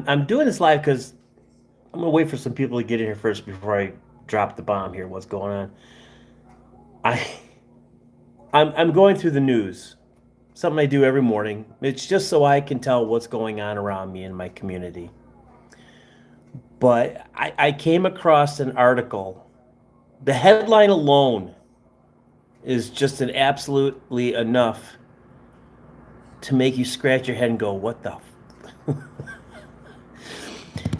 I'm doing this live because I'm gonna wait for some people to get in here first before I drop the bomb here. What's going on? I I'm going through the news. Something I do every morning. It's just so I can tell what's going on around me in my community. But I came across an article. The headline alone is just an absolutely enough to make you scratch your head and go, "What the?"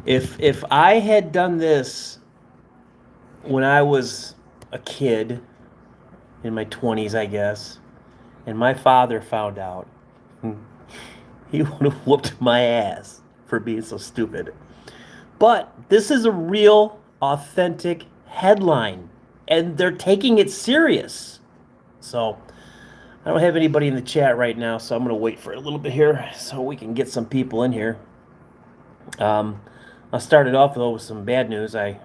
If I had done this when I was a kid in my 20s, I guess, and my father found out, he would have whooped my ass for being so stupid. But this is a real, authentic headline, and they're taking it serious. So I don't have anybody in the chat right now, so I'm going to wait for a little bit here so we can get some people in here. Um, I started off though with some bad news. I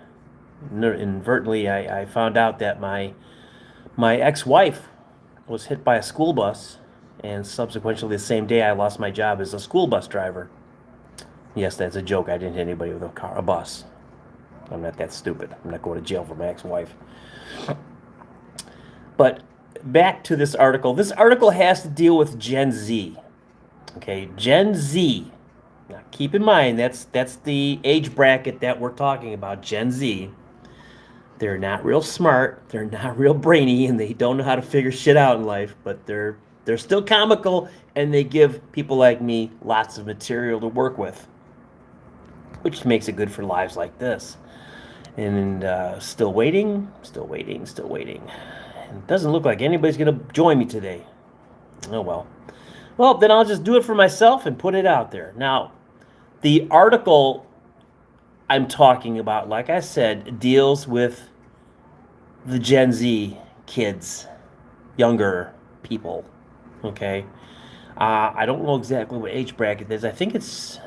found out that my ex-wife was hit by a school bus, and subsequently the same day I lost my job as a school bus driver. Yes, that's a joke. I didn't hit anybody with a bus. I'm not that stupid. I'm not going to jail for my ex-wife. But back to this article. This article has to deal with Gen Z. Okay, Gen Z. Now keep in mind that's the age bracket that we're talking about, Gen Z. They're not real smart, they're not real brainy, and they don't know how to figure shit out in life, but they're still comical, and they give people like me lots of material to work with, which makes it good for lives like this. And still waiting, still waiting, still waiting. And it doesn't look like anybody's going to join me today. Oh well. Well, then I'll just do it for myself and put it out there. Now, the article I'm talking about, like I said, deals with the Gen Z kids, younger people. Okay. I don't know exactly what age bracket it is. I think it's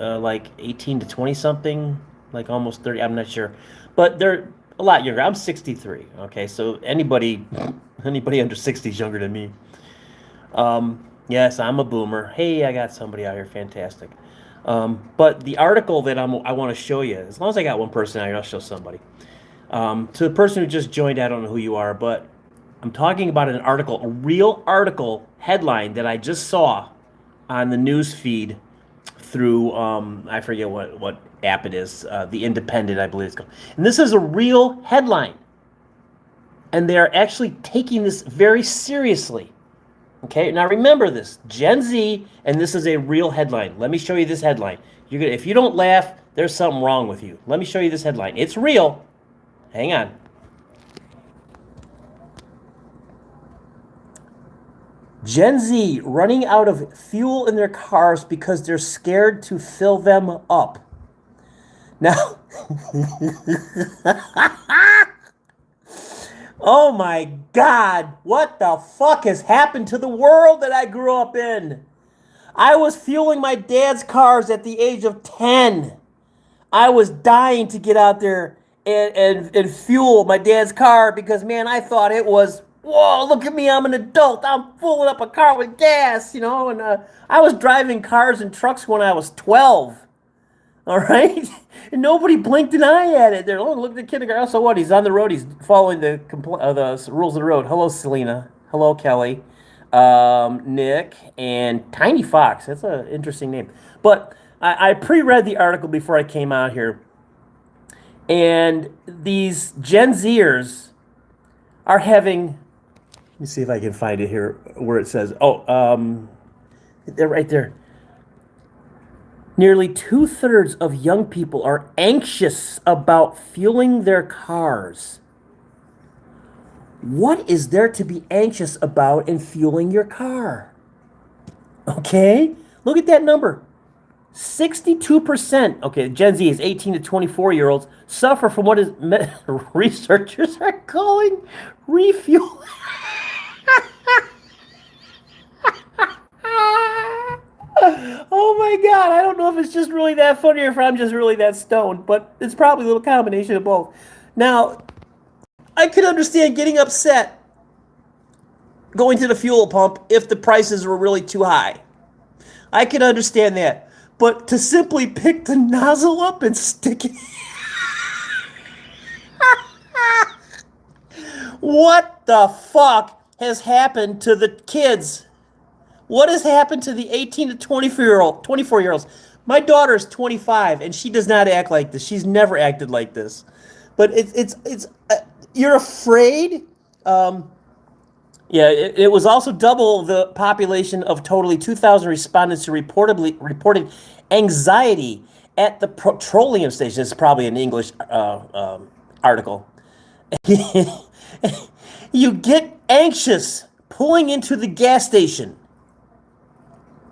like 18 to 20 something, like almost 30. I'm not sure. But they're a lot younger. I'm 63. Okay. So anybody under 60 is younger than me. Yes, I'm a boomer. Hey, I got somebody out here. Fantastic. But the article that I want to show you, as long as I got one person out here, I'll show somebody. To the person who just joined, I don't know who you are, but I'm talking about an article, a real article headline that I just saw on the news feed through, I forget what app it is, The Independent, I believe it's called. And this is a real headline. And they are actually taking this very seriously. Okay, now remember this, Gen Z, and this is a real headline. Let me show you this headline. If you don't laugh, there's something wrong with you. Let me show you this headline. It's real. Hang on. Gen Z running out of fuel in their cars because they're scared to fill them up. Now, oh my God, what the fuck has happened to the world that I grew up in? I was fueling my dad's cars at the age of 10. I was dying to get out there and fuel my dad's car because, man, I thought it was, whoa, look at me, I'm an adult. I'm filling up a car with gas, you know, and I was driving cars and trucks when I was 12. All right? And nobody blinked an eye at it. They're, oh, look at the kindergarten. So what? He's on the road. He's following the rules of the road. Hello, Selena. Hello, Kelly. Nick, and Tiny Fox. That's an interesting name. But I pre-read the article before I came out here. And these Gen Zers are having... Let me see if I can find it here where it says... they're right there. Nearly 2/3 of young people are anxious about fueling their cars. What is there to be anxious about in fueling your car? Okay, look at that number. 62%, okay, Gen Z is 18 to 24-year-olds, suffer from what is researchers are calling refuel. Oh my God, I don't know if it's just really that funny or if I'm just really that stoned, but it's probably a little combination of both. Now, I could understand getting upset going to the fuel pump if the prices were really too high. I could understand that. But to simply pick the nozzle up and stick it. What the fuck has happened to the kids? What has happened to the 18 to 24-year-olds? My daughter's 25 and she does not act like this. She's never acted like this. But you're afraid. Yeah, it was also double the population of totally 2,000 respondents who reported anxiety at the petroleum station. It's probably an English article. You get anxious pulling into the gas station.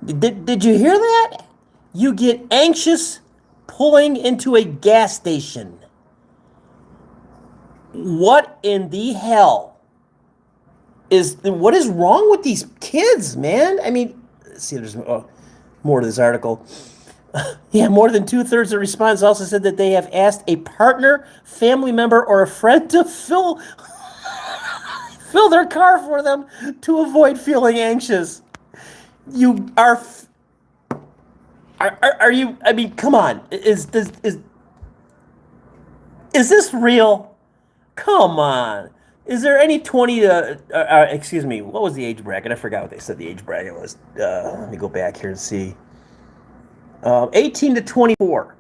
Did you hear that? You get anxious pulling into a gas station. What in the hell what is wrong with these kids, man? I mean, let's see, there's more to this article. Yeah, more than 2/3 of respondents also said that they have asked a partner, family member, or a friend to fill their car for them to avoid feeling anxious. You are you? I mean, come on. Is this real? Come on. Is there any 20 to? Excuse me. What was the age bracket? I forgot what they said the age bracket was. Let me go back here and see. 18 to 24.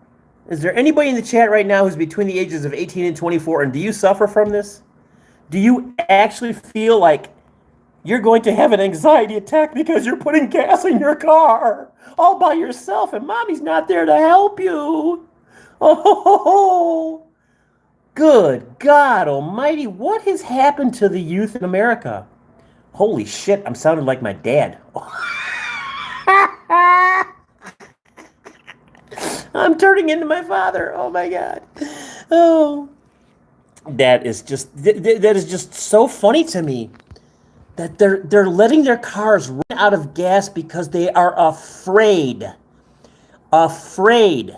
Is there anybody in the chat right now who's between the ages of 18 and 24? And do you suffer from this? Do you actually feel like you're going to have an anxiety attack because you're putting gas in your car all by yourself and mommy's not there to help you? Oh, good God almighty. What has happened to the youth in America? Holy shit, I'm sounding like my dad. I'm turning into my father. Oh my God. Oh, that is just so funny to me. That they're letting their cars run out of gas because they are afraid. Afraid.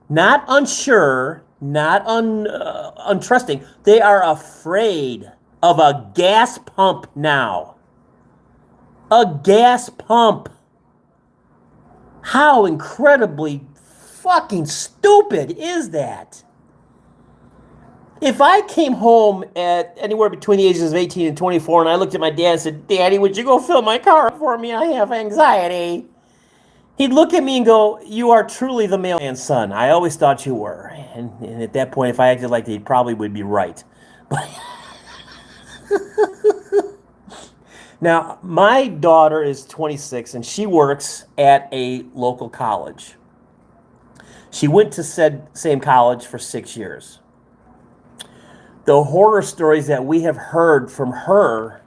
Not unsure, not untrusting. They are afraid of a gas pump now. A gas pump. How incredibly fucking stupid is that? If I came home at anywhere between the ages of 18 and 24 and I looked at my dad and said, Daddy, would you go fill my car up for me? I have anxiety. He'd look at me and go, you are truly the mailman's son. I always thought you were. And at that point, if I acted like that, he probably would be right. But now, my daughter is 26 and she works at a local college. She went to said same college for 6 years. The horror stories that we have heard from her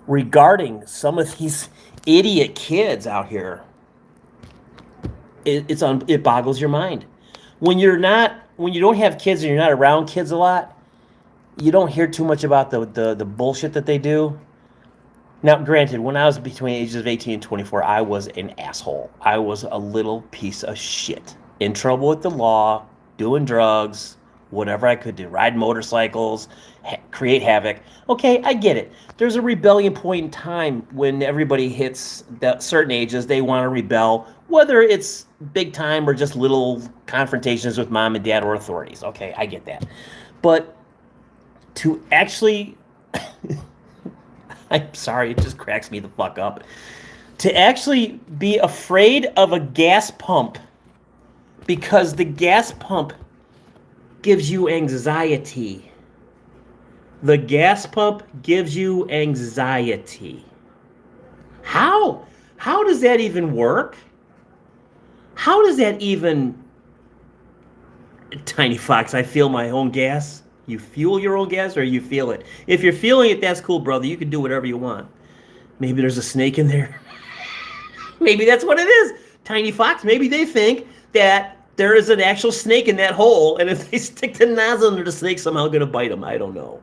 regarding some of these idiot kids out here, it boggles your mind. When you don't have kids and you're not around kids a lot, you don't hear too much about the bullshit that they do. Now, granted, when I was between the ages of 18 and 24, I was an asshole. I was a little piece of shit. In trouble with the law, doing drugs, whatever I could do, ride motorcycles, create havoc. Okay, I get it. There's a rebellion point in time when everybody hits that certain ages, they want to rebel, whether it's big time or just little confrontations with mom and dad or authorities. Okay, I get that. But to actually, I'm sorry, it just cracks me the fuck up. To actually be afraid of a gas pump because the gas pump gives you anxiety. The gas pump gives you anxiety. How? How does that even work? How does that even... Tiny Fox, I feel my own gas. You fuel your own gas or you feel it? If you're feeling it, that's cool, brother. You can do whatever you want. Maybe there's a snake in there. Maybe that's what it is. Tiny Fox, maybe they think that there is an actual snake in that hole, and if they stick the nozzle under the snake, somehow going to bite them. I don't know.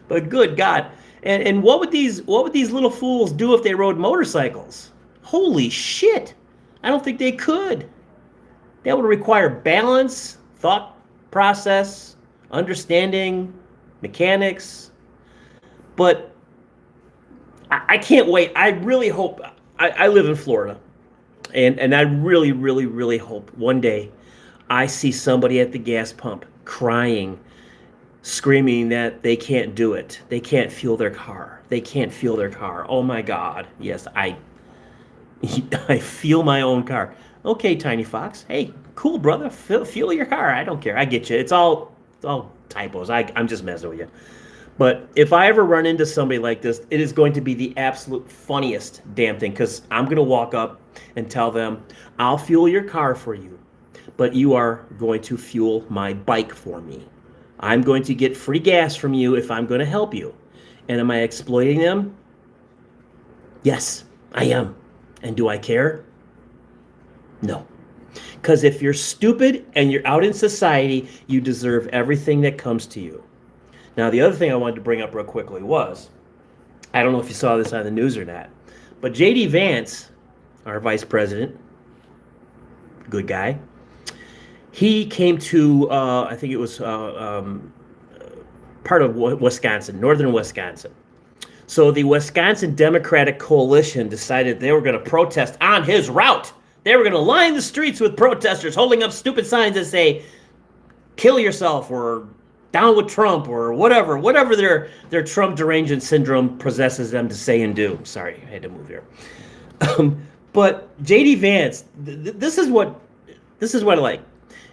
But good God. And what would these little fools do if they rode motorcycles? Holy shit. I don't think they could. That would require balance, thought process, understanding, mechanics. But I can't wait. I really hope. I live in Florida. And I really, really, really hope one day I see somebody at the gas pump crying, screaming that they can't do it. They can't fuel their car. They can't fuel their car. Oh my God. Yes, I fuel my own car. Okay, Tiny Fox. Hey, cool, brother. Fuel your car. I don't care. I get you. It's all typos. I'm just messing with you. But if I ever run into somebody like this, it is going to be the absolute funniest damn thing, because I'm going to walk up and tell them, I'll fuel your car for you, but you are going to fuel my bike for me. I'm going to get free gas from you if I'm going to help you. And am I exploiting them? Yes, I am. And do I care? No. Because if you're stupid and you're out in society, you deserve everything that comes to you. Now, the other thing I wanted to bring up real quickly was, I don't know if you saw this on the news or not, but J.D. Vance, our vice president, good guy, he came to, I think it was part of Wisconsin, northern Wisconsin. So the Wisconsin Democratic Coalition decided they were going to protest on his route. They were going to line the streets with protesters holding up stupid signs that say, kill yourself, or down with Trump, or whatever their Trump derangement syndrome possesses them to say and do. Sorry, I had to move here. But J.D. Vance, this is what I like.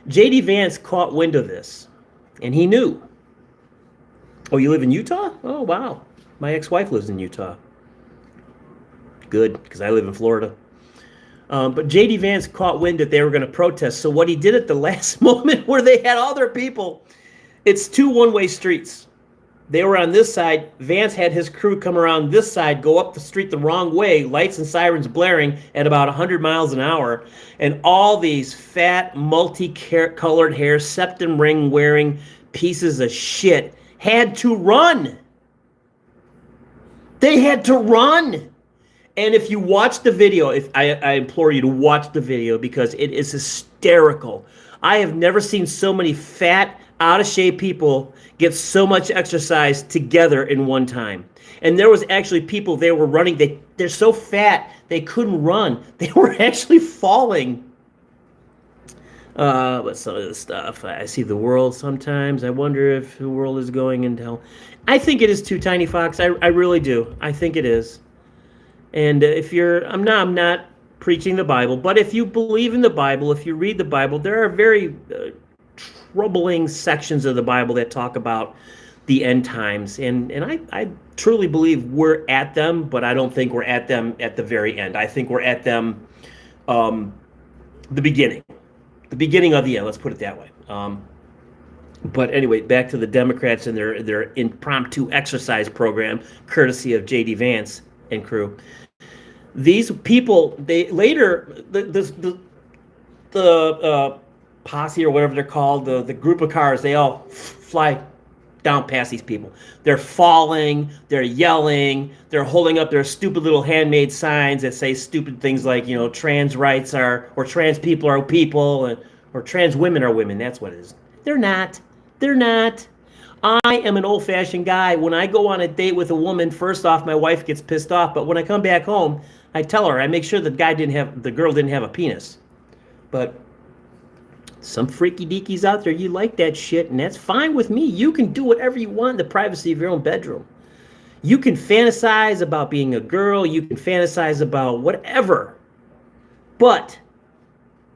J.D. Vance caught wind of this, and he knew. Oh, you live in Utah? Oh, wow. My ex-wife lives in Utah. Good, because I live in Florida. But J.D. Vance caught wind that they were going to protest. So what he did at the last moment, where they had all their people, it's two one-way streets. They were on this side. Vance had his crew come around this side, go up the street the wrong way, lights and sirens blaring at about 100 miles an hour. And all these fat, multicolored hair, septum ring wearing pieces of shit had to run. They had to run. And if you watch the video, I implore you to watch the video, because it is hysterical. I have never seen so many fat, out of shape people get so much exercise together in one time. And there was actually people, they were running, they're so fat they couldn't run. They were actually falling. But some of this stuff, I see the world sometimes. I wonder if the world is going into hell. I think it is too, Tiny Fox. I really do. I think it is. And I'm not preaching the Bible, but if you believe in the Bible, if you read the Bible, there are very troubling sections of the Bible that talk about the end times. And I truly believe we're at them, but I don't think we're at them at the very end. I think we're at them the beginning of the end. Let's put it that way. But anyway, back to the Democrats and their impromptu exercise program, courtesy of J.D. Vance and crew. These people, they later, the posse or whatever they're called, the group of cars, they all fly down past these people. They're falling, they're yelling, they're holding up their stupid little handmade signs that say stupid things like, trans rights are, or trans people are people, or trans women are women. That's what it is. They're not. I am an old-fashioned guy. When I go on a date with a woman, first off, my wife gets pissed off, but when I come back home, I tell her, I make sure the girl didn't have a penis. But some freaky deakies out there, you like that shit, and that's fine with me. You can do whatever you want in the privacy of your own bedroom. You can fantasize about being a girl. You can fantasize about whatever. But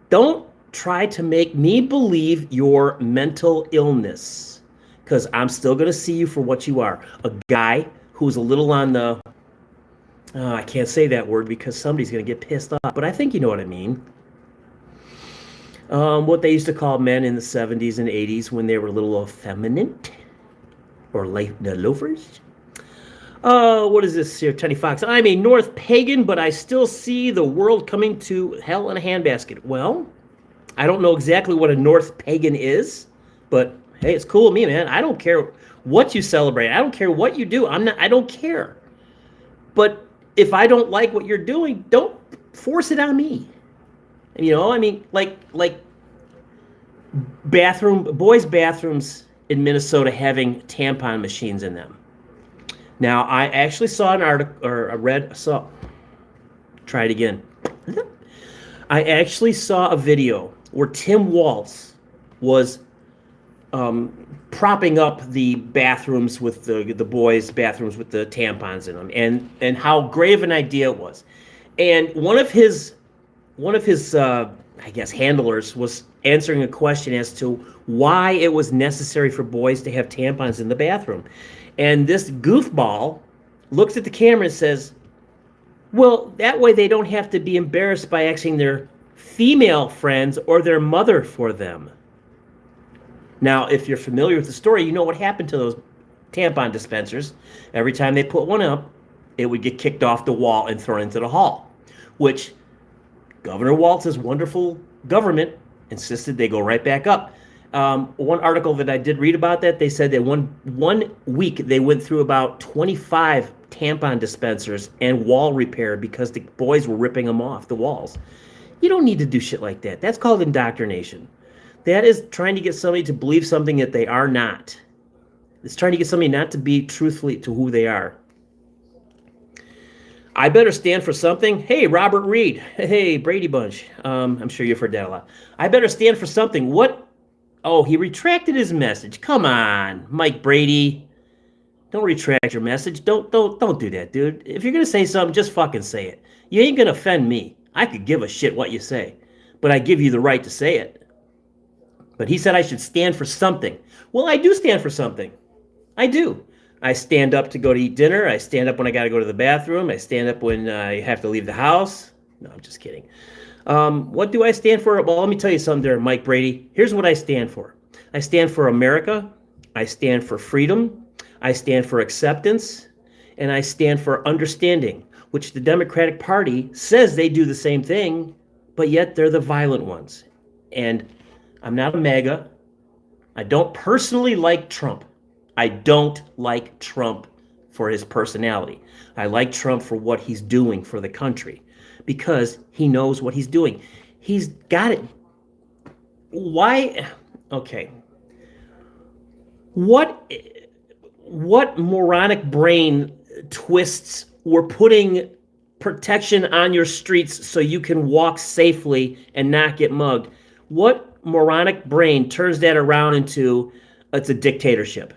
don't try to make me believe your mental illness, because I'm still going to see you for what you are. A guy who's a little on the, I can't say that word because somebody's going to get pissed off, but I think you know what I mean. What they used to call men in the 70s and 80s when they were a little effeminate, or the loafers. What is this here, Tiny Fox? I'm a North pagan, but I still see the world coming to hell in a handbasket. Well, I don't know exactly what a North pagan is, but hey, it's cool with me, man. I don't care what you celebrate. I don't care what you do. I don't care. But if I don't like what you're doing, don't force it on me. Like boys' bathrooms in Minnesota having tampon machines in them. Now, I actually saw an article, try it again. I actually saw a video where Tim Walz was propping up the bathrooms with the boys' bathrooms with the tampons in them, and how great of an idea it was. And one of his I guess handlers was answering a question as to why it was necessary for boys to have tampons in the bathroom. And this goofball looks at the camera and says, well, that way they don't have to be embarrassed by asking their female friends or their mother for them. Now, if you're familiar with the story, you know what happened to those tampon dispensers. Every time they put one up, it would get kicked off the wall and thrown into the hall, which Governor Walz's wonderful government insisted they go right back up. One article that I did read about that, they said that one week they went through about 25 tampon dispensers and wall repair because the boys were ripping them off the walls. You don't need to do shit like that. That's called indoctrination. That is trying to get somebody to believe something that they are not. It's trying to get somebody not to be truthfully to who they are. I better stand for something. Hey, Robert Reed. Hey, Brady Bunch. I'm sure you've heard that a lot. I better stand for something. What? Oh, he retracted his message. Come on, Mike Brady. Don't retract your message. Don't do that, dude. If you're gonna say something, just fucking say it. You ain't gonna offend me. I could give a shit what you say, but I give you the right to say it. But he said I should stand for something. Well, I do stand for something. I do. I stand up to go to eat dinner. I stand up when I got to go to the bathroom. I stand up when I have to leave the house. No, I'm just kidding. What do I stand for? Well, let me tell you something there, Mike Brady. Here's what I stand for. I stand for America. I stand for freedom. I stand for acceptance. And I stand for understanding, which the Democratic Party says they do the same thing, but yet they're the violent ones. And I'm not a MAGA. I don't personally like Trump. I don't like Trump for his personality. I like Trump for what he's doing for the country because he knows what he's doing. He's got it. Why? Okay. What moronic brain twists were putting protection on your streets so you can walk safely and not get mugged? What moronic brain turns that around into it's a dictatorship?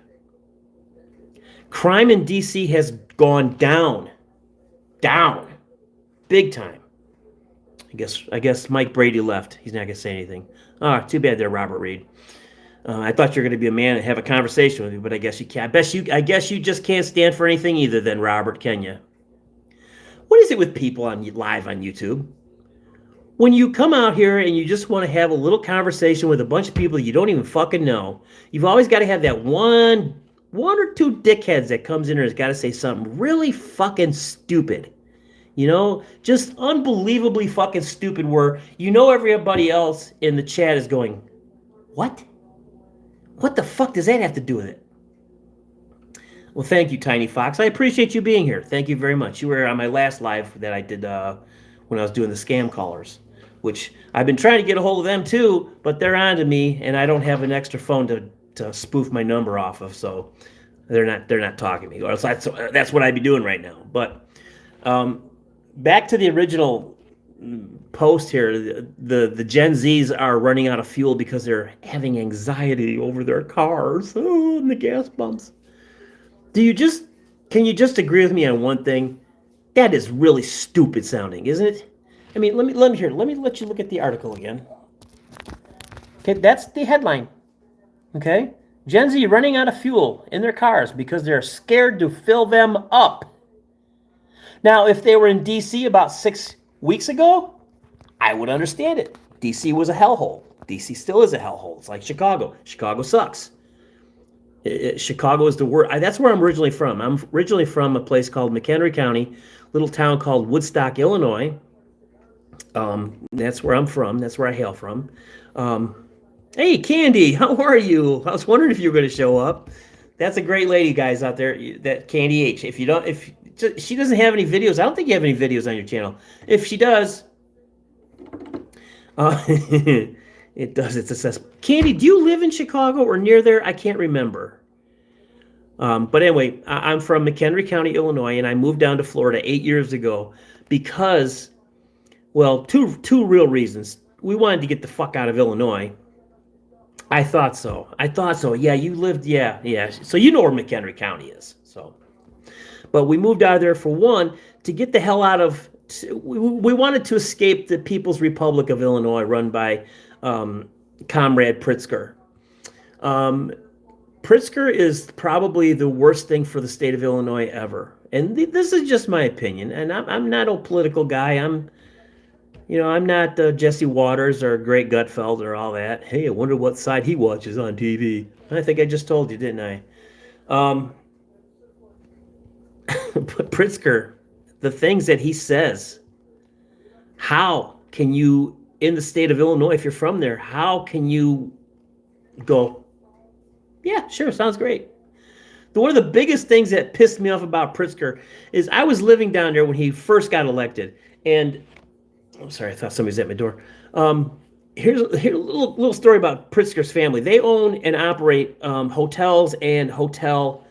Crime in D.C. has gone down, big time. I guess Mike Brady left. He's not gonna say anything. Too bad there, Robert Reed. I thought you were gonna be a man and have a conversation with me, but I guess you can't. I guess you just can't stand for anything either, then, Robert, can you? What is it with people live on YouTube? When you come out here and you just want to have a little conversation with a bunch of people you don't even fucking know, you've always got to have that one or two dickheads that comes in and has got to say something really fucking stupid. You know, just unbelievably fucking stupid where you know everybody else in the chat is going, what? What the fuck does that have to do with it? Well, thank you, Tiny Fox. I appreciate you being here. Thank you very much. You were on my last live that I did when I was doing the scam callers, which I've been trying to get a hold of them too, but they're on to me, and I don't have an extra phone to spoof my number off of, so they're not talking to me. Or else that's what I'd be doing right now. But back to the original post here, the Gen Zs are running out of fuel because they're having anxiety over their cars and the gas pumps. Can you just agree with me on one thing? That is really stupid sounding, isn't it? I mean, let me let you look at the article again. Okay, that's the headline. Okay? Gen Z running out of fuel in their cars because they're scared to fill them up. Now, if they were in D.C. about 6 weeks ago, I would understand it. D.C. was a hellhole. D.C. still is a hellhole. It's like Chicago. Chicago sucks. Chicago is the worst. That's where I'm originally from. I'm originally from a place called McHenry County, little town called Woodstock, Illinois. That's where I'm from. That's where I hail from. Hey, Candy, how are you? I was wondering if you were going to show up. That's a great lady, guys, out there. That Candy H. If she doesn't have any videos, I don't think you have any videos on your channel. If she does, it does. It's a cess. Candy, do you live in Chicago or near there? I can't remember. But anyway, I'm from McHenry County, Illinois, and I moved down to Florida 8 years ago because Well, two real reasons. We wanted to get the fuck out of Illinois. I thought so. Yeah, you lived. Yeah, yeah. So you know where McHenry County is. So, but we moved out of there for one to get the hell out of. We wanted to escape the People's Republic of Illinois, run by Comrade Pritzker. Pritzker is probably the worst thing for the state of Illinois ever, and this is just my opinion. And I'm not a political guy. I'm not Jesse Waters or Greg Gutfeld or all that. Hey, I wonder what side he watches on TV. I think I just told you, didn't I? But Pritzker, the things that he says, how can you, in the state of Illinois, if you're from there, how can you go, yeah, sure, sounds great. One of the biggest things that pissed me off about Pritzker is I was living down there when he first got elected, and I'm sorry, I thought somebody was at my door. Here's a little story about Pritzker's family. They own and operate hotels and hotel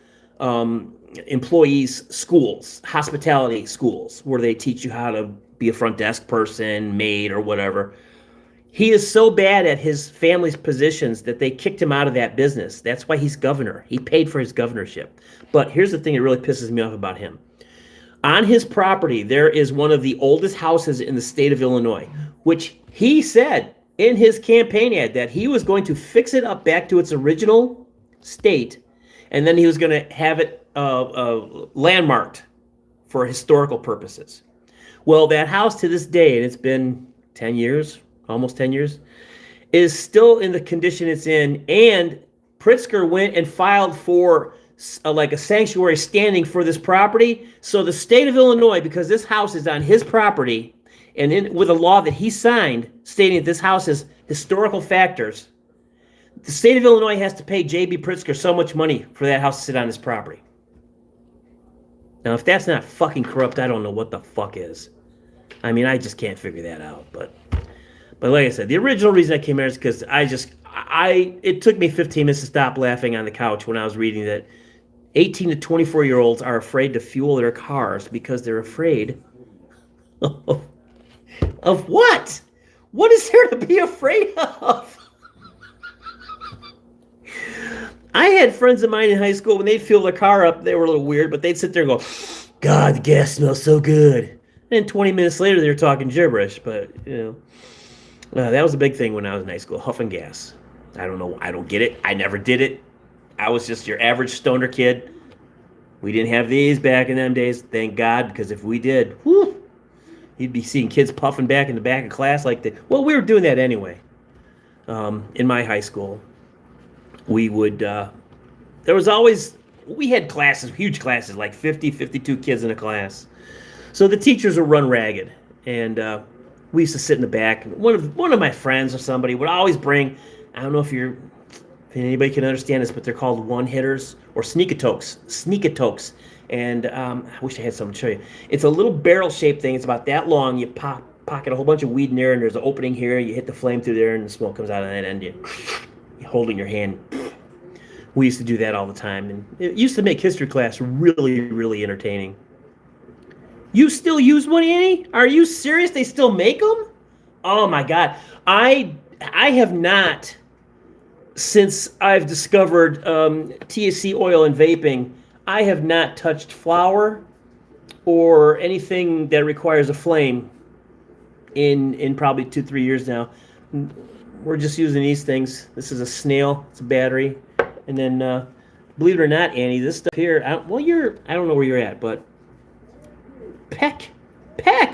employees' schools, hospitality schools, where they teach you how to be a front desk person, maid, or whatever. He is so bad at his family's positions that they kicked him out of that business. That's why he's governor. He paid for his governorship. But here's the thing that really pisses me off about him. On his property, there is one of the oldest houses in the state of Illinois, which he said in his campaign ad that he was going to fix it up back to its original state, and then he was going to have it landmarked for historical purposes. Well, that house to this day, and it's been 10 years, almost 10 years, is still in the condition it's in, and Pritzker went and filed for like a sanctuary standing for this property. So the state of Illinois, because this house is on his property, and with a law that he signed stating that this house has historical factors, the state of Illinois has to pay J.B. Pritzker so much money for that house to sit on his property. Now, if that's not fucking corrupt, I don't know what the fuck is. I mean, I just can't figure that out. But like I said, the original reason I came here is because it took me 15 minutes to stop laughing on the couch when I was reading that 18 to 24-year-olds are afraid to fuel their cars because they're afraid of what? What is there to be afraid of? I had friends of mine in high school, when they'd fuel their car up, they were a little weird, but they'd sit there and go, God, the gas smells so good. And 20 minutes later, they were talking gibberish, but, that was a big thing when I was in high school, huffing gas. I don't know. I don't get it. I never did it. I was just your average stoner kid. We didn't have these back in them days, thank God, because if we did, whew, you'd be seeing kids puffing back in the back of class like that. Well, we were doing that anyway. In my high school, we would, we had classes, huge classes, like 50, 52 kids in a class. So the teachers would run ragged, and we used to sit in the back. One of my friends or somebody would always bring, I don't know if anybody can understand this, but they're called one-hitters or sneakatokes. And I wish I had something to show you. It's a little barrel-shaped thing. It's about that long. You pocket a whole bunch of weed in there, and there's an opening here. You hit the flame through there, and the smoke comes out of that end. You hold it in your hand. We used to do that all the time, and it used to make history class really, really entertaining. You still use one, Annie? Are you serious? They still make them? Oh my God. I have not, since I've discovered THC oil and vaping, I have not touched flour or anything that requires a flame in probably 2-3 years now. We're just using these things. This is a snail. It's a battery. And then, believe it or not, Annie, this stuff here, I don't know where you're at, but Peck,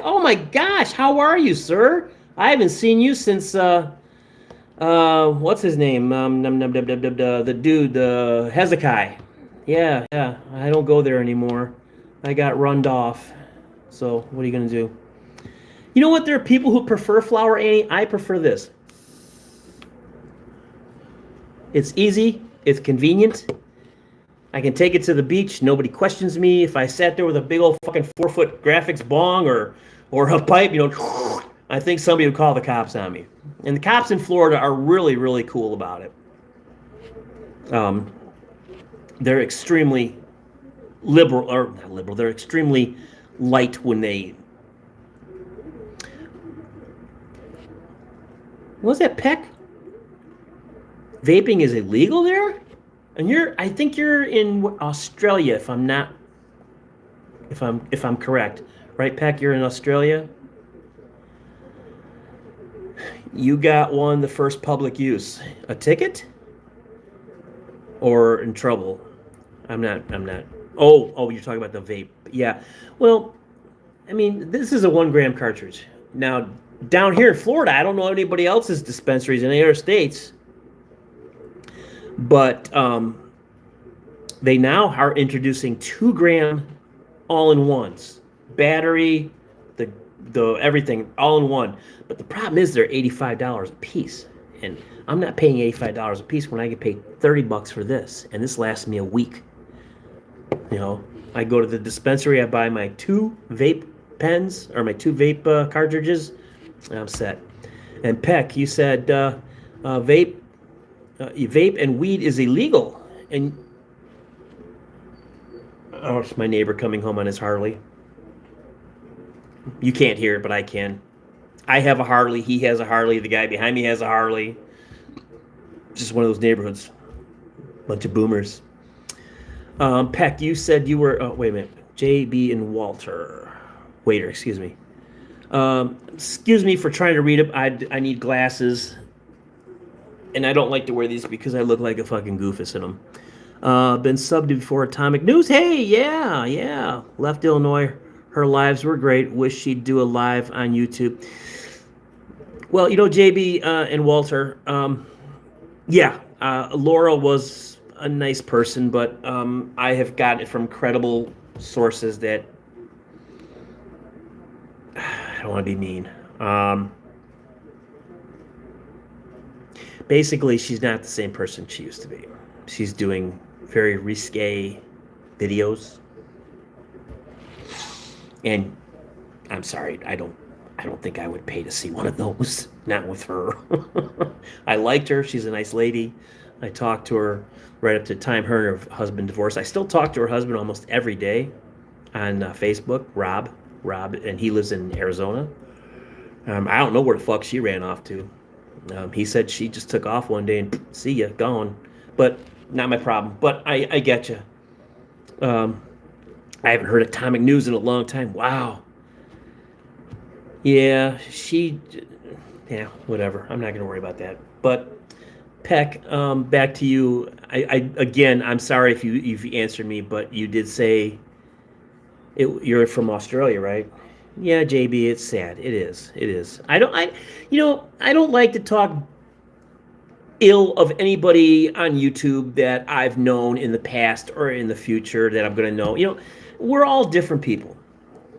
oh my gosh, how are you, sir? I haven't seen you since, what's his name? The dude, Hezekiah. Yeah, I don't go there anymore. I got runned off. So, what are you going to do? You know what? There are people who prefer flour, Annie. I prefer this. It's easy. It's convenient. I can take it to the beach. Nobody questions me. If I sat there with a big old fucking 4-foot graphics bong or a pipe, I think somebody would call the cops on me. And the cops in Florida are really, really cool about it. They're extremely liberal, they're extremely light when they What's that, Peck? Vaping is illegal there? And I think you're in Australia, if I'm correct. Right, Peck, you're in Australia? You got one the first public use. A ticket? Or in trouble? I'm not. Oh, you're talking about the vape. Yeah. Well, I mean, this is a 1 gram cartridge. Now, down here in Florida, I don't know anybody else's dispensaries in any other states, but they now are introducing 2 gram all-in-ones, battery, the everything all in one. But the problem is they're $85 a piece, and I'm not paying $85 a piece when I can pay $30 for this, and this lasts me a week. You know, I go to the dispensary, I buy my 2 vape pens or my 2 vape cartridges, and I'm set. And Peck, you said vape and weed is illegal, and oh, it's my neighbor coming home on his Harley. You can't hear it, but I can. I have a Harley. He has a Harley. The guy behind me has a Harley. Just one of those neighborhoods. Bunch of boomers. Peck, you said you were... Oh, wait a minute. JB and Walter. Waiter, excuse me. Excuse me for trying to read it. I need glasses. And I don't like to wear these because I look like a fucking goofus in them. Been subbed before Atomic News. Hey, yeah. Left Illinois. Her lives were great. Wish she'd do a live on YouTube. Well, you know, JB and Walter, Laura was a nice person, but I have gotten it from credible sources that I don't want to be mean. Basically, she's not the same person she used to be. She's doing very risque videos. And I'm sorry, I don't think I would pay to see one of those. Not with her. I liked her. She's a nice lady. I talked to her right up to the time her and her husband divorced. I still talk to her husband almost every day on Facebook, Rob, and he lives in Arizona. I don't know where the fuck she ran off to. He said she just took off one day and see ya, gone. But not my problem. But I get you. I haven't heard Atomic News in a long time. Wow. Yeah, whatever. I'm not going to worry about that. But Peck, back to you. Again, I'm sorry if you answered me, but you did say you're from Australia, right? Yeah, JB, it's sad. It is. I don't like to talk ill of anybody on YouTube that I've known in the past or in the future that I'm going to know. You know, we're all different people.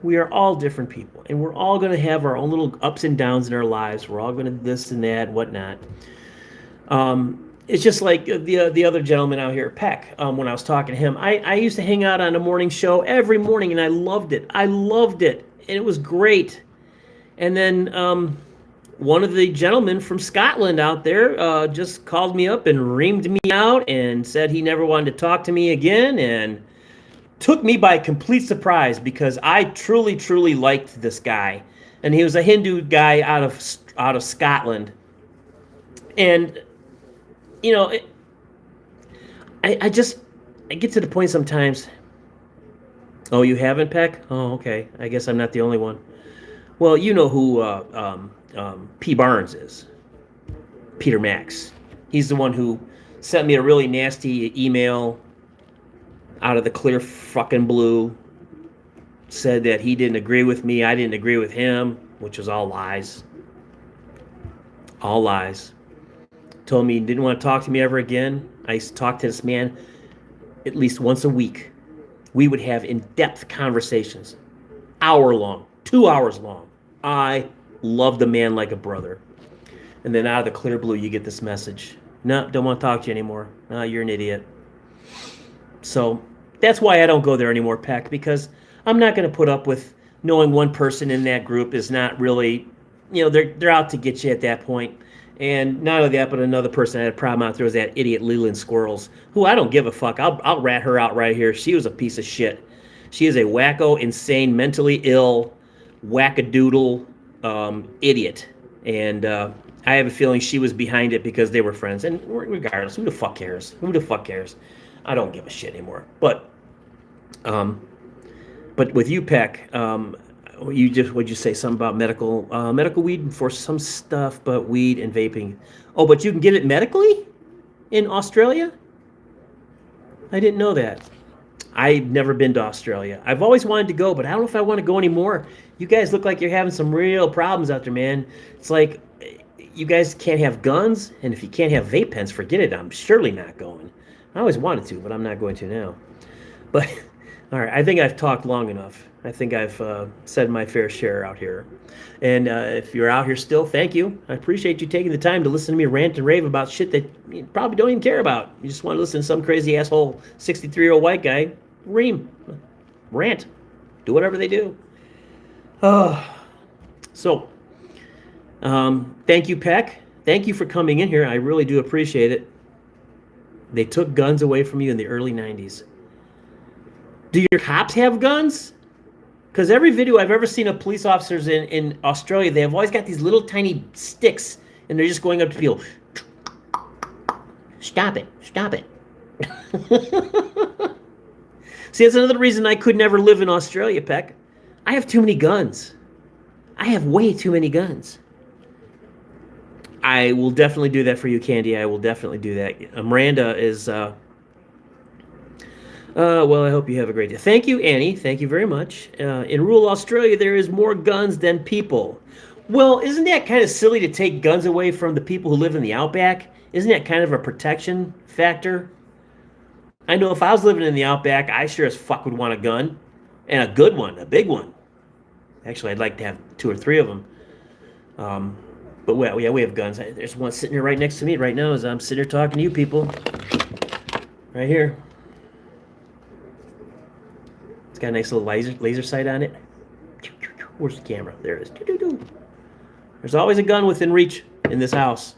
We are all different people, and we're all going to have our own little ups and downs in our lives. We're all going to this and that, whatnot. It's just like the other gentleman out here, Peck. When I was talking to him, I used to hang out on a morning show every morning, and I loved it. And it was great. And then one of the gentlemen from Scotland out there just called me up and reamed me out and said he never wanted to talk to me again, and took me by complete surprise because I truly, truly liked this guy. And he was a Hindu guy out of Scotland. And, you know, I get to the point sometimes. Oh, you haven't, Peck? Oh, okay. I guess I'm not the only one. Well, you know who P. Barnes is. Peter Max. He's the one who sent me a really nasty email out of the clear fucking blue. Said that he didn't agree with me. I didn't agree with him, which was all lies. All lies. Told me he didn't want to talk to me ever again. I used to talk to this man at least once a week. We would have in-depth conversations. Hour long. 2 hours long. I love the man like a brother. And then out of the clear blue, you get this message. No, don't want to talk to you anymore. No, you're an idiot. So that's why I don't go there anymore, Peck, because I'm not going to put up with knowing one person in that group is not really, you know, they're out to get you at that point. And not only that, but another person I had a problem out there was that idiot Leland Squirrels, who I don't give a fuck. I'll rat her out right here. She was a piece of shit. She is a wacko, insane, mentally ill, wackadoodle idiot. And I have a feeling she was behind it because they were friends. And regardless, who the fuck cares? Who the fuck cares? I don't give a shit anymore. Um, but with you, Peck, would you say something about medical weed for some stuff, but weed and vaping? Oh, but you can get it medically in Australia? I didn't know that. I've never been to Australia. I've always wanted to go, but I don't know if I want to go anymore. You guys look like you're having some real problems out there, man. It's like you guys can't have guns, and if you can't have vape pens, forget it. I'm surely not going. I always wanted to, but I'm not going to now. But all right, I think I've talked long enough. I think I've said my fair share out here. And if you're out here still, thank you. I appreciate you taking the time to listen to me rant and rave about shit that you probably don't even care about. You just want to listen to some crazy asshole 63-year-old white guy rant, do whatever they do. So, thank you, Peck. Thank you for coming in here. I really do appreciate it. They took guns away from you in the early 90s. Do your cops have guns? Because every video I've ever seen of police officers in Australia, they have always got these little tiny sticks, and they're just going up to people. Stop it. Stop it. See, that's another reason I could never live in Australia, Peck. I have too many guns. I have way too many guns. I will definitely do that for you, Candy. I will definitely do that. Miranda is... well, I hope you have a great day. Thank you, Annie. Thank you very much. In rural Australia, there is more guns than people. Well, isn't that kind of silly to take guns away from the people who live in the outback? Isn't that kind of a protection factor? I know if I was living in the outback, I sure as fuck would want a gun. And a good one, a big one. Actually, I'd like to have 2 or 3 of them. But well, yeah, we have guns. There's one sitting here right next to me right now as I'm sitting here talking to you people. Right here. It's got a nice little laser sight on it. Where's the camera? There it is. There's always a gun within reach in this house.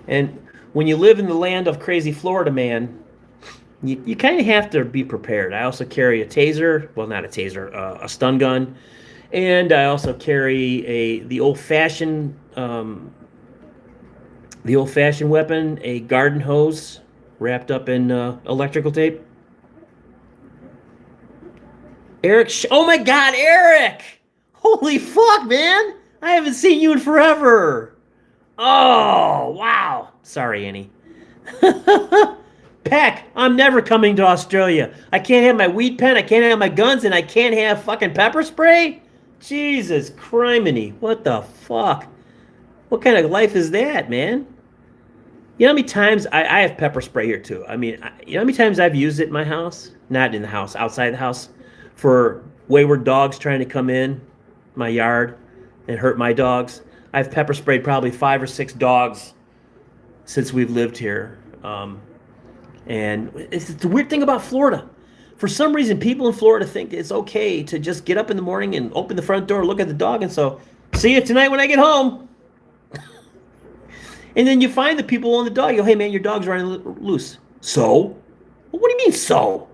And when you live in the land of crazy Florida, man, you kind of have to be prepared. I also carry a taser. Well, not a taser, a stun gun. And I also carry the old-fashioned weapon, a garden hose wrapped up in electrical tape. Eric, oh my God, Eric! Holy fuck, man! I haven't seen you in forever. Oh, wow. Sorry, Annie. Peck, I'm never coming to Australia. I can't have my weed pen, I can't have my guns, and I can't have fucking pepper spray? Jesus criminy. What the fuck? What kind of life is that, man? You know how many times I have pepper spray here, too? I mean, you know how many times I've used it in my house? Not in the house, outside the house. For wayward dogs trying to come in my yard and hurt my dogs. I've pepper sprayed probably 5 or 6 dogs since we've lived here. And it's the weird thing about Florida. For some reason, people in Florida think it's okay to just get up in the morning and open the front door, look at the dog, and so, see you tonight when I get home. And then you find the people on the dog. You go, hey, man, your dog's running loose. So? Well, what do you mean, so?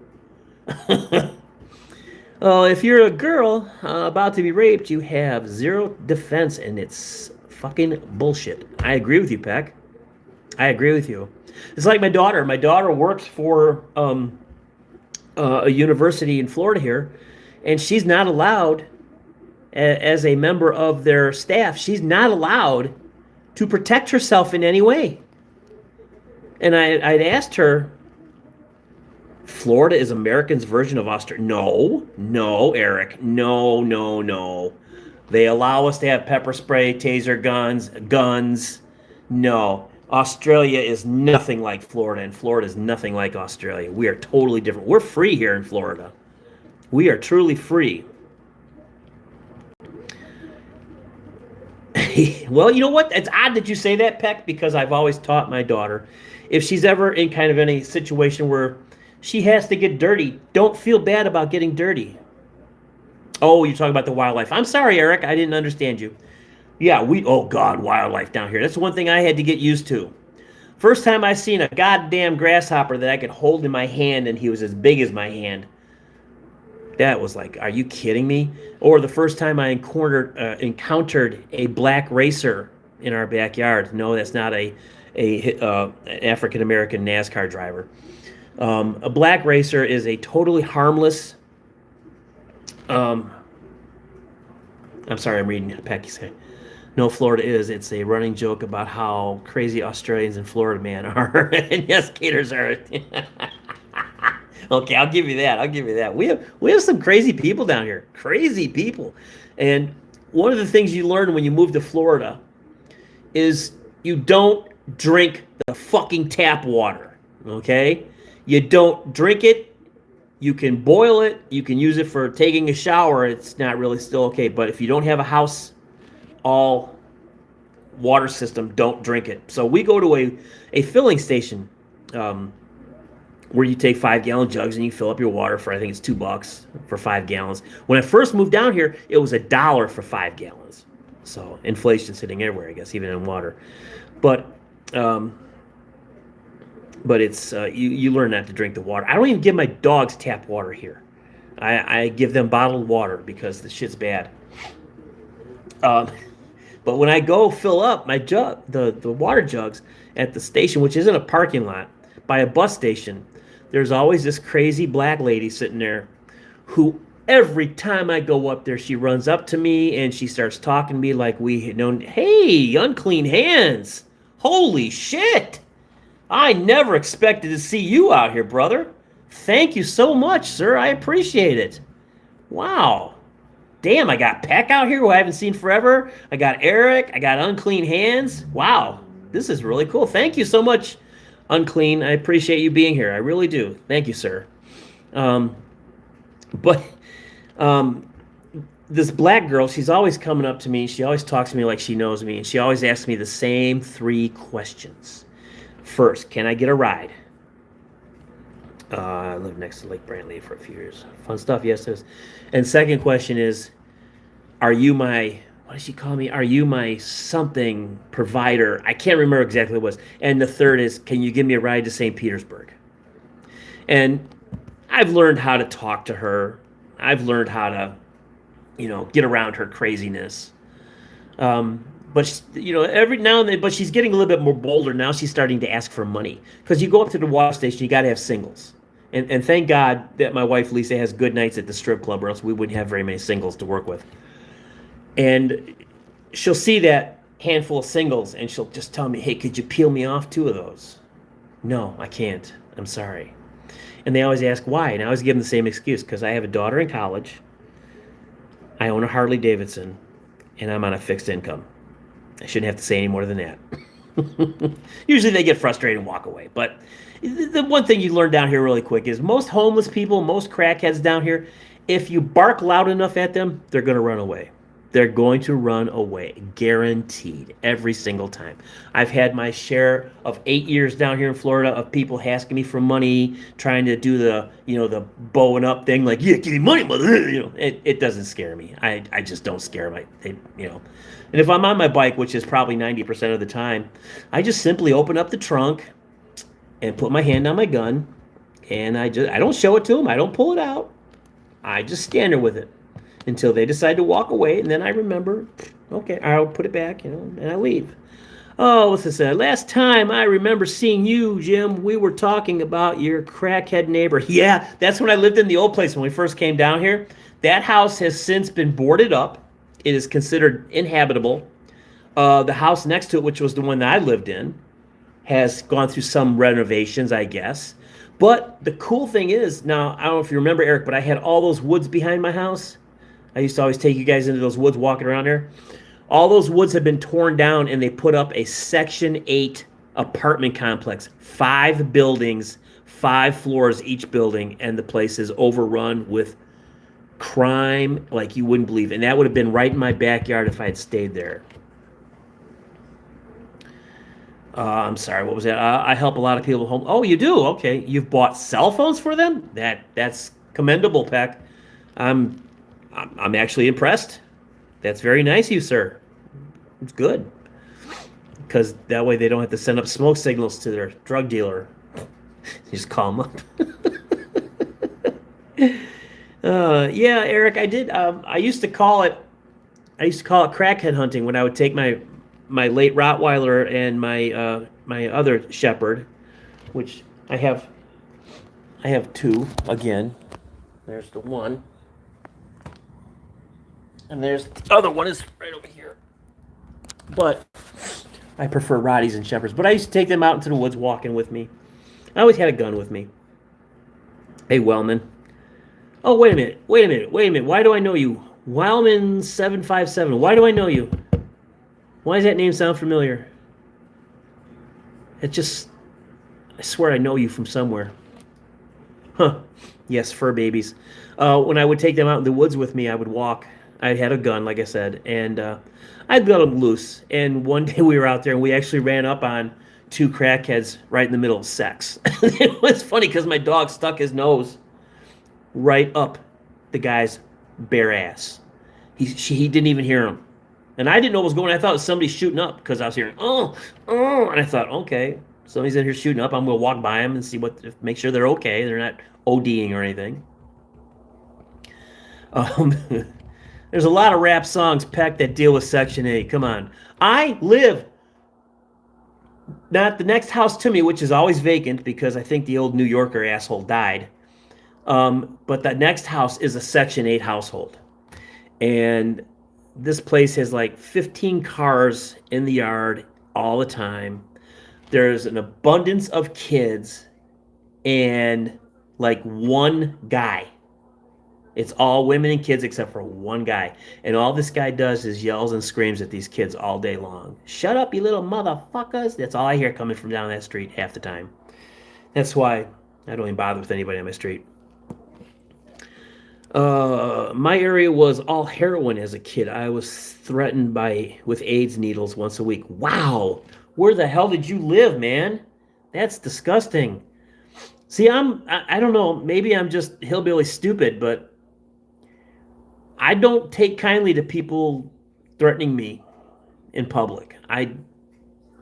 Oh, if you're a girl about to be raped, you have zero defense, and it's fucking bullshit. I agree with you, Peck. I agree with you. It's like my daughter. My daughter works for a university in Florida here, and she's not allowed, as a member of their staff, she's not allowed to protect herself in any way. And I'd asked her, Florida is Americans' version of Australia. No, Eric. No. They allow us to have pepper spray, taser guns. No. Australia is nothing like Florida, and Florida is nothing like Australia. We are totally different. We're free here in Florida. We are truly free. Well, you know what? It's odd that you say that, Peck, because I've always taught my daughter, if she's ever in kind of any situation where she has to get dirty, don't feel bad about getting dirty. Oh, you're talking about the wildlife. I'm sorry, Eric. I didn't understand you. Yeah, oh, God, wildlife down here. That's one thing I had to get used to. First time I seen a goddamn grasshopper that I could hold in my hand, and he was as big as my hand. That was like, are you kidding me? Or the first time I encountered a black racer in our backyard. No, that's not an African American NASCAR driver. A black racer is a totally harmless. Um, I'm sorry, I'm reading Pecky say. No, Florida is. It's a running joke about how crazy Australians and Florida man are. And yes, gators are. Okay, I'll give you that. I'll give you that. We have some crazy people down here. Crazy people. And one of the things you learn when you move to Florida is you don't drink the fucking tap water. Okay? You don't drink it. You can boil it. You can use it for taking a shower. It's not really still okay. But if you don't have a house all water system, don't drink it. So we go to a filling station where you take 5-gallon jugs and you fill up your water for, I think it's $2 for 5 gallons. When I first moved down here, it was $1 for 5 gallons. So inflation's hitting everywhere, I guess, even in water. But it's you learn not to drink the water. I don't even give my dogs tap water here. I give them bottled water because the shit's bad. But when I go fill up my jug, the water jugs at the station, which isn't a parking lot, by a bus station, there's always this crazy black lady sitting there who every time I go up there, she runs up to me and she starts talking to me like we had known. Hey, unclean hands. Holy shit. I never expected to see you out here, brother. Thank you so much, sir. I appreciate it. Wow. Damn, I got Peck out here who I haven't seen forever. I got Eric. I got Unclean Hands. Wow. This is really cool. Thank you so much, Unclean. I appreciate you being here. I really do. Thank you, sir. This black girl, she's always coming up to me. She always talks to me like she knows me. And she always asks me the same 3 questions. First, can I get a ride? I lived next to Lake Brantley for a few years. Fun stuff, yes, it is. And second question is, are you my, what does she call me? Are you my something provider? I can't remember exactly what it was. And the third is, can you give me a ride to St. Petersburg? And I've learned how to talk to her. I've learned how to, get around her craziness. But every now and then, but she's getting a little bit more bolder now. She's starting to ask for money because you go up to the water station, you got to have singles, and thank God that my wife Lisa has good nights at the strip club, or else we wouldn't have very many singles to work with. And she'll see that handful of singles, and she'll just tell me, "Hey, could you peel me off 2 of those?" No, I can't. I'm sorry. And they always ask why, and I always give them the same excuse because I have a daughter in college, I own a Harley Davidson, and I'm on a fixed income. I shouldn't have to say any more than that. Usually they get frustrated and walk away. But the one thing you learn down here really quick is most homeless people, most crackheads down here, if you bark loud enough at them, they're going to run away. They're going to run away. Guaranteed. Every single time. I've had my share of 8 years down here in Florida of people asking me for money, trying to do the bowing up thing, like, yeah, give me money, mother. It doesn't scare me. I just don't scare them. And if I'm on my bike, which is probably 90% of the time, I just simply open up the trunk and put my hand on my gun, and I don't show it to them. I don't pull it out. I just stand there with it until they decide to walk away, and then I remember, okay, I'll put it back, and I leave. Oh, what's this? Last time I remember seeing you, Jim, we were talking about your crackhead neighbor. Yeah, that's when I lived in the old place when we first came down here. That house has since been boarded up. It is considered inhabitable. The house next to it, which was the one that I lived in, has gone through some renovations, I guess. But the cool thing is, now, I don't know if you remember, Eric, but I had all those woods behind my house. I used to always take you guys into those woods walking around there. All those woods have been torn down, and they put up a Section 8 apartment complex. 5 buildings, 5 floors each building, and the place is overrun with crime like you wouldn't believe. And that would have been right in my backyard if I had stayed there. I'm sorry, what was that? I help a lot of people home. Oh, you do? Okay. You've bought cell phones for them? That's commendable, Peck. I'm actually impressed. That's very nice of you, sir. It's good. Because that way they don't have to send up smoke signals to their drug dealer. You just call them up. Yeah, Eric, I did. I used to call it crackhead hunting when I would take my my late Rottweiler and my other Shepherd, which I have two again. There's the one, and there's the other one is right over here. But I prefer Rotties and Shepherds. But I used to take them out into the woods walking with me. I always had a gun with me. Hey, Wellman. Oh, wait a minute. Why do I know you? Wildman757. Why do I know you? Why does that name sound familiar? It just, I swear I know you from somewhere. Huh. Yes, fur babies. When I would take them out in the woods with me, I would walk. I had a gun, like I said, and I'd let them loose. And one day we were out there, and we actually ran up on two crackheads right in the middle of sex. It was funny because my dog stuck his nose right up the guy's bare ass. He didn't even hear him. And I didn't know what was going on. I thought it was somebody shooting up because I was hearing, oh, and I thought, okay, somebody's in here shooting up. I'm going to walk by them and see make sure they're okay. They're not ODing or anything. There's a lot of rap songs, Peck, that deal with Section 8. Come on. I live not the next house to me, which is always vacant because I think the old New Yorker asshole died. But the next house is a Section 8 household. And this place has like 15 cars in the yard all the time. There's an abundance of kids and like one guy. It's all women and kids except for one guy. And all this guy does is yells and screams at these kids all day long. Shut up, you little motherfuckers. That's all I hear coming from down that street half the time. That's why I don't even bother with anybody on my street. My area was all heroin as a kid. I was threatened with AIDS needles once a week. Wow. Where the hell did you live, man? That's disgusting. See, I don't know, maybe I'm just hillbilly stupid, but I don't take kindly to people threatening me in public. I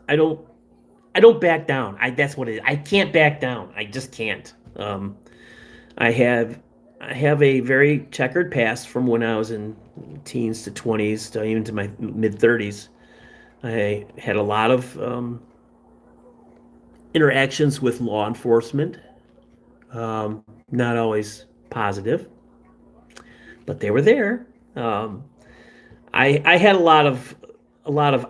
don't back down. That's what it is. I can't back down. I just can't. I have a very checkered past from when I was in teens to 20s to even to my mid 30s. I had a lot of interactions with law enforcement, not always positive, but they were there. I had a lot of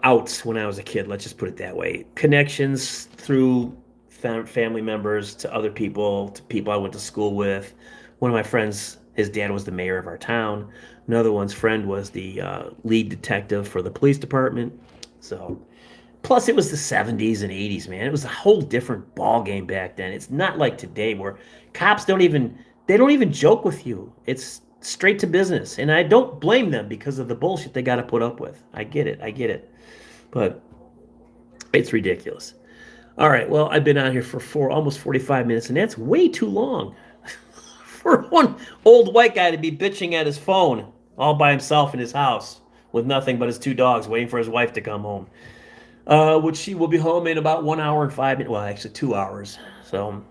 outs when I was a kid. Let's just put it that way. Connections through family members to other people, to people I went to school with. One of my friends, his dad was the mayor of our town. Another one's friend was the lead detective for the police department. So, plus it was the 70s and 80s, man. It was a whole different ball game back then. It's not like today where cops don't even joke with you. It's straight to business. And I don't blame them because of the bullshit they got to put up with. I get it. But it's ridiculous. All right, well, I've been on here for almost 45 minutes, and that's way too long. For one old white guy to be bitching at his phone all by himself in his house with nothing but his two dogs waiting for his wife to come home, which she will be home in about 1 hour and 5 minutes. Well, actually 2 hours. So,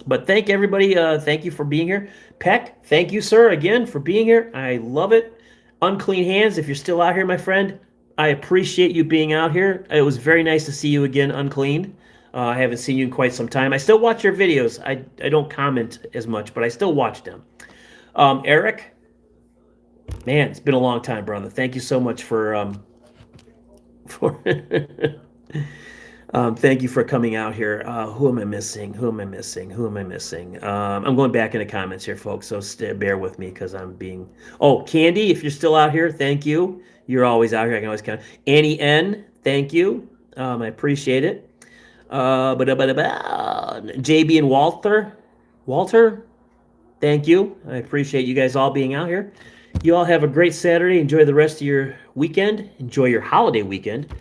but thank everybody. Thank you for being here. Peck, thank you, sir, again for being here. I love it. Unclean Hands, if you're still out here, my friend, I appreciate you being out here. It was very nice to see you again, Uncleaned. I haven't seen you in quite some time. I still watch your videos. I don't comment as much, but I still watch them. Eric, man, it's been a long time, brother. Thank you so much for thank you for coming out here. Who am I missing? I'm going back in the comments here, folks, so bear with me because I'm being... Oh, Candy, if you're still out here, thank you. You're always out here. I can always count. Annie N, thank you. I appreciate it. JB and Walter, thank you. I appreciate you guys all being out here. You all have a great Saturday. Enjoy the rest of your weekend. Enjoy your holiday weekend.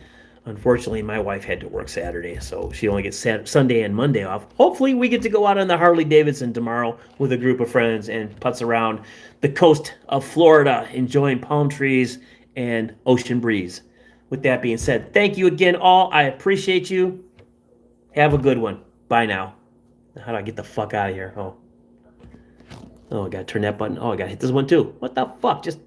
Unfortunately, my wife had to work Saturday, so she only gets Sunday and Monday off. Hopefully, we get to go out on the Harley Davidson tomorrow with a group of friends and putz around the coast of Florida, enjoying palm trees and ocean breeze. With that being said, thank you again, all. I appreciate you. Have a good one. Bye now. How do I get the fuck out of here? Oh, I gotta turn that button. Oh, I gotta hit this one too. What the fuck? Just